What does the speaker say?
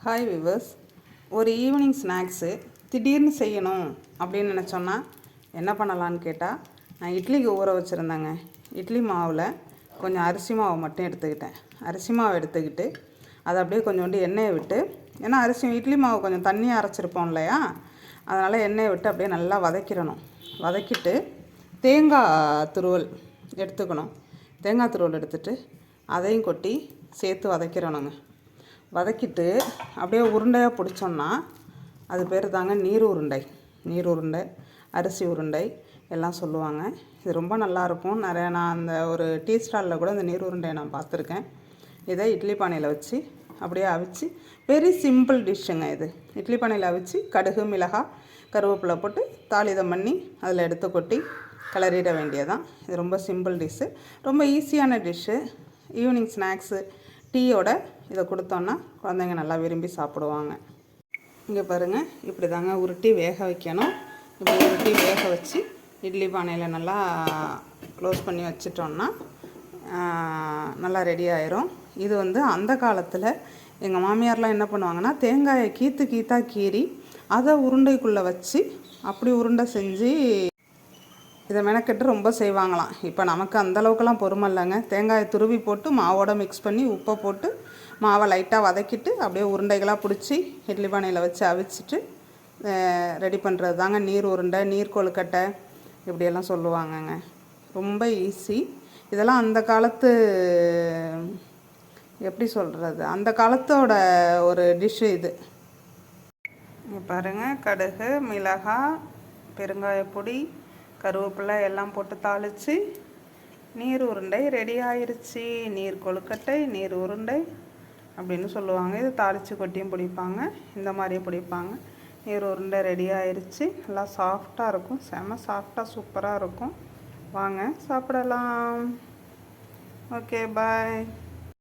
Hi viewers. ஒரு evening snacks திடீர்னு செய்யணும் அப்படின்னு நினச்சோன்னா என்ன பண்ணலான்னு கேட்டால், நான் இட்லிக்கு ஊற வச்சுருந்தேங்க. இட்லி மாவில் கொஞ்சம் அரிசி மாவை மட்டும் எடுத்துக்கிட்டேன். அரிசி மாவை எடுத்துக்கிட்டு அதை அப்படியே கொஞ்சோண்டு எண்ணெயை விட்டு, ஏன்னா இட்லி மாவு கொஞ்சம் தண்ணியாக அரைச்சிருப்போம் இல்லையா, அதனால் எண்ணெயை விட்டு அப்படியே நல்லா வதக்கிடணும். வதக்கிட்டு தேங்காய் துருவல் எடுத்துக்கணும். தேங்காய் துருவல் எடுத்துகிட்டு அதையும் கொட்டி சேர்த்து வதக்கிடணுங்க. வதக்கிட்டு அப்படியே உருண்டையாக பிடிச்சோன்னா அது பேர் தாங்க நீர் உருண்டை. நீர் உருண்டை, அரிசி உருண்டை எல்லாம் சொல்லுவாங்க. இது ரொம்ப நல்லாயிருக்கும். நான் அந்த ஒரு டீ ஸ்டாலில் கூட இந்த நீர் உருண்டையை நான் பார்த்துருக்கேன். இதை இட்லி பானையில் வச்சு அப்படியே அவிச்சு, வெரி சிம்பிள் டிஷ்ஷுங்க இது. இட்லி பானையில் அவிச்சு கடுகு, மிளகாய், கருவேப்பிலை போட்டு தாளிதம் பண்ணி அதில் எடுத்து கொட்டி கிளறிட வேண்டியதான். இது ரொம்ப சிம்பிள் டிஷ்ஷு, ரொம்ப ஈஸியான டிஷ்ஷு. ஈவினிங் ஸ்நாக்ஸு டீயோட இதை கொடுத்தோன்னா குழந்தைங்க நல்லா விரும்பி சாப்பிடுவாங்க. இங்கே பாருங்கள், இப்படி தாங்க உருட்டி வேக வைக்கணும். இப்படி உருட்டி வேக வச்சு இட்லி பானையில் நல்லா க்ளோஸ் பண்ணி வச்சிட்டோன்னா நல்லா ரெடி ஆயிரும். இது அந்த காலத்தில் எங்கள் மாமியார்லாம் என்ன பண்ணுவாங்கன்னா, தேங்காயை கீத்தாக கீறி அதை உருண்டைக்குள்ளே வச்சு அப்படி உருண்டை செஞ்சு இதை மெனக்கெட்டு ரொம்ப செய்வாங்களாம். இப்போ நமக்கு அந்தளவுக்குலாம் பொறுமை இல்லைங்க. தேங்காயை துருவி போட்டு மாவோட மிக்ஸ் பண்ணி உப்பை போட்டு மாவை லைட்டாக வதக்கிட்டு அப்படியே உருண்டைகளாக பிடிச்சி இட்லி பானையில் வச்சு அவிச்சிட்டு ரெடி பண்ணுறது தாங்க நீர் உருண்டை, நீர் கொழுக்கட்டை இப்படியெல்லாம் சொல்லுவாங்கங்க. ரொம்ப ஈஸி. இதெல்லாம் அந்த காலத்து, எப்படி சொல்கிறது, அந்த காலத்தோட ஒரு டிஷ்ஷு இது. இங்கே பாருங்கள், கடுகு, மிளகாய், பெருங்காயப்பொடி, கருவேப்பிலை எல்லாம் போட்டு தாளித்து நீர் உருண்டை ரெடி ஆயிடுச்சு. நீர் கொழுக்கட்டை, நீர் உருண்டை அப்படின்னு சொல்லுவாங்க. இது தாளித்து கொட்டியும் பிடிப்பாங்க, இந்த மாதிரியும் பிடிப்பாங்க. நீர் உருண்டை ரெடி ஆயிடுச்சு. நல்லா சாஃப்டாக இருக்கும், செம சாஃப்டாக சூப்பராக இருக்கும். வாங்க சாப்பிடலாம். ஓகே, பாய்.